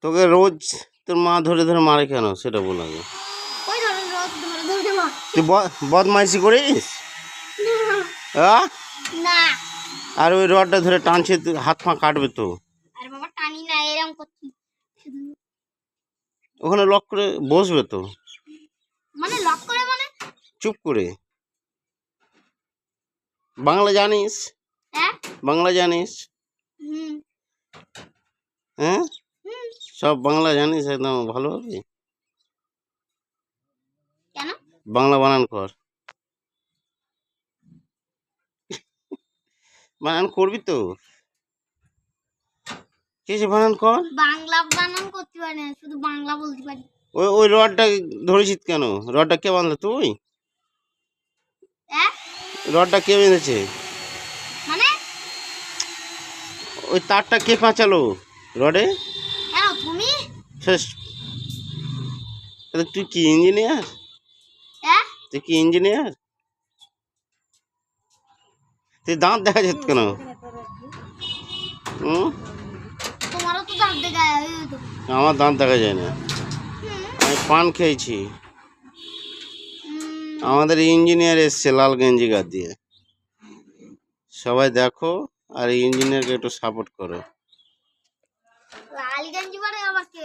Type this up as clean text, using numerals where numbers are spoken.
তোকে রোজ তোর মা ধরে ধরে মারে কেন সেটা বল আগে। তুই বদমাইশি করিস? আর ওই রডটা ধরে টানছে, হাত পা কাটবে তো। ওখানে লক করে বসবে তো। চুপ করে। বাংলা জানিস? বাংলা জানিস? হ্যাঁ, সব বাংলা জানিস একদম ভালো হবে। বাংলা বানান কর। বানান করবি তো? কিছু বানান কর। বাংলা বানান করতে পারি না, শুধু বাংলা বলতে পারি। ওই রডটা ধরেছিস কেন? রডটা কে বাঁধলো? তুই? রডটা কে বেঁধেছে? মানে ওই তারটা কে পাঁচালো রডে? তুমি? তুই কি ইঞ্জিনিয়ার? তুই কি ইঞ্জিনিয়ার? তুই দাঁত দেখা যাচ্ছে কেন? তোমারও তো দাঁত দেখা যায়। আমার দাঁত দেখা যায় না, আমি পান খেয়েছি। আমাদের ইঞ্জিনিয়ার এসছে লাল গেঞ্জি গা দিয়ে, সবাই দেখো আর ইঞ্জিনিয়ারকে একটু সাপোর্ট করো। লাল গেঞ্জি পরে আমাকে